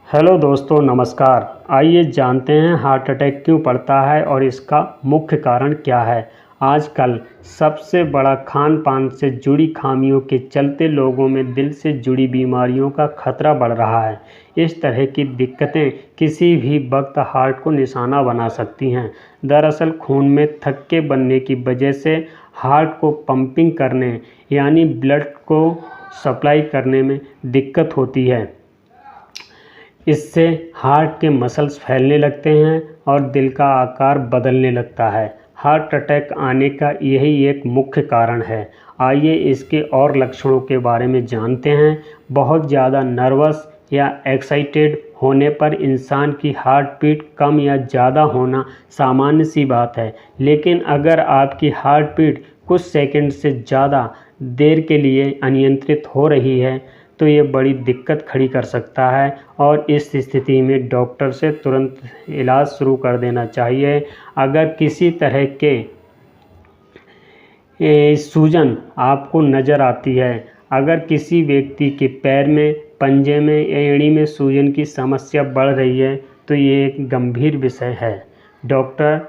Hello दोस्तों, नमस्कार। आइए जानते हैं हार्ट अटैक क्यों पड़ता है और इसका मुख्य कारण क्या है। आजकल सबसे बड़ा खान पान से जुड़ी खामियों के चलते लोगों में दिल से जुड़ी बीमारियों का खतरा बढ़ रहा है। इस तरह की दिक्कतें किसी भी वक्त हार्ट को निशाना बना सकती हैं। दरअसल खून में थक्के बनने की वजह से हार्ट को पंपिंग करने यानी ब्लड को सप्लाई करने में दिक्कत होती है। इससे हार्ट के मसल्स फैलने लगते हैं और दिल का आकार बदलने लगता है। हार्ट अटैक आने का यही एक मुख्य कारण है। आइए इसके और लक्षणों के बारे में जानते हैं। बहुत ज़्यादा नर्वस या एक्साइटेड होने पर इंसान की हार्ट बीट कम या ज़्यादा होना सामान्य सी बात है, लेकिन अगर आपकी हार्ट बीट कुछ सेकंड से ज़्यादा देर के लिए अनियंत्रित हो रही है तो ये बड़ी दिक्कत खड़ी कर सकता है और इस स्थिति में डॉक्टर से तुरंत इलाज शुरू कर देना चाहिए। अगर किसी तरह के सूजन आपको नज़र आती है, अगर किसी व्यक्ति के पैर में, पंजे में या एड़ी में सूजन की समस्या बढ़ रही है तो ये एक गंभीर विषय है। डॉक्टर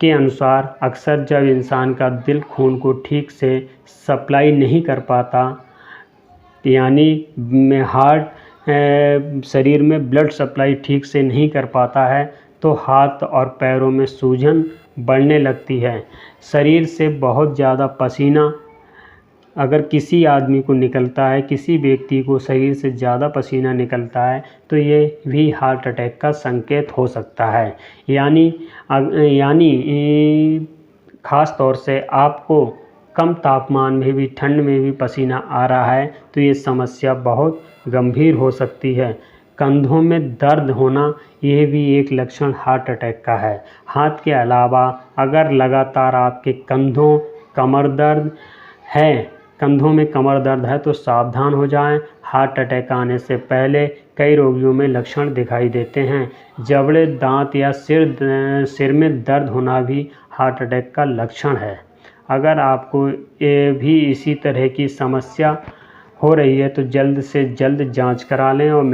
के अनुसार अक्सर जब इंसान का दिल खून को ठीक से सप्लाई नहीं कर पाता, यानी हार्ट शरीर में ब्लड सप्लाई ठीक से नहीं कर पाता है तो हाथ और पैरों में सूजन बढ़ने लगती है। शरीर से बहुत ज़्यादा पसीना अगर किसी आदमी को निकलता है, किसी व्यक्ति को शरीर से ज़्यादा पसीना निकलता है तो ये भी हार्ट अटैक का संकेत हो सकता है। यानी ख़ास तौर से आपको कम तापमान में भी, ठंड में भी पसीना आ रहा है तो ये समस्या बहुत गंभीर हो सकती है। कंधों में दर्द होना यह भी एक लक्षण हार्ट अटैक का है। हाथ के अलावा अगर लगातार आपके कंधों में कमर दर्द है तो सावधान हो जाएं। हार्ट अटैक आने से पहले कई रोगियों में लक्षण दिखाई देते हैं। जबड़े, दांत या सिर में दर्द होना भी हार्ट अटैक का लक्षण है। अगर आपको ये भी इसी तरह की समस्या हो रही है तो जल्द से जल्द जांच करा लें और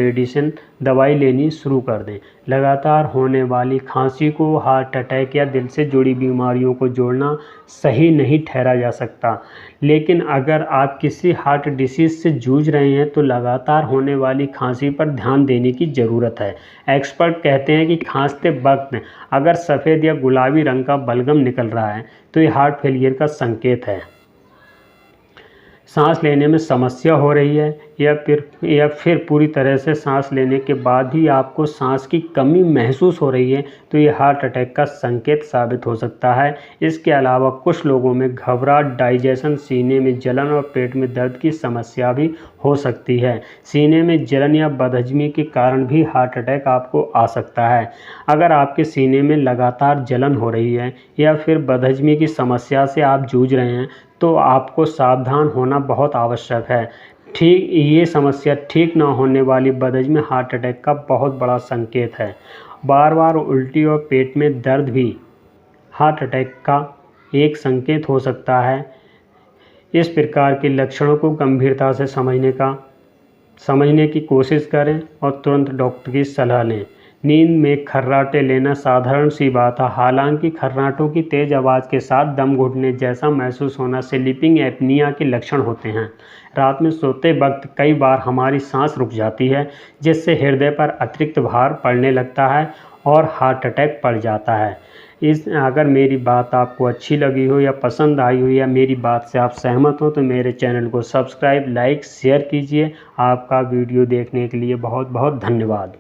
दवाई लेनी शुरू कर दें। लगातार होने वाली खांसी को हार्ट अटैक या दिल से जुड़ी बीमारियों को जोड़ना सही नहीं ठहरा जा सकता, लेकिन अगर आप किसी हार्ट डिसीज़ से जूझ रहे हैं तो लगातार होने वाली खांसी पर ध्यान देने की ज़रूरत है। एक्सपर्ट कहते हैं कि खांसते वक्त अगर सफ़ेद या गुलाबी रंग का बलगम निकल रहा है तो ये हार्ट फेलियर का संकेत है। सांस लेने में समस्या हो रही है या फिर पूरी तरह से सांस लेने के बाद भी आपको सांस की कमी महसूस हो रही है तो ये हार्ट अटैक का संकेत साबित हो सकता है। इसके अलावा कुछ लोगों में घबराहट, डाइजेशन, सीने में जलन और पेट में दर्द की समस्या भी हो सकती है। सीने में जलन या बदहजमी के कारण भी हार्ट अटैक आपको आ सकता है। अगर आपके सीने में लगातार जलन हो रही है या फिर बदहजमी की समस्या से आप जूझ रहे हैं तो आपको सावधान होना बहुत आवश्यक है। ये समस्या ठीक न होने वाली बदहजमी हार्ट अटैक का बहुत बड़ा संकेत है। बार बार उल्टी और पेट में दर्द भी हार्ट अटैक का एक संकेत हो सकता है। इस प्रकार के लक्षणों को गंभीरता से समझने की कोशिश करें और तुरंत डॉक्टर की सलाह लें। नींद में खर्राटे लेना साधारण सी बात है, हालांकि खर्राटों की तेज़ आवाज़ के साथ दम घुटने जैसा महसूस होना स्लीपिंग एपनिया के लक्षण होते हैं। रात में सोते वक्त कई बार हमारी सांस रुक जाती है, जिससे हृदय पर अतिरिक्त भार पड़ने लगता है और हार्ट अटैक पड़ जाता है। अगर मेरी बात आपको अच्छी लगी हो या पसंद आई हो या मेरी बात से आप सहमत हो तो मेरे चैनल को सब्सक्राइब, लाइक, शेयर कीजिए। आपका वीडियो देखने के लिए बहुत बहुत धन्यवाद।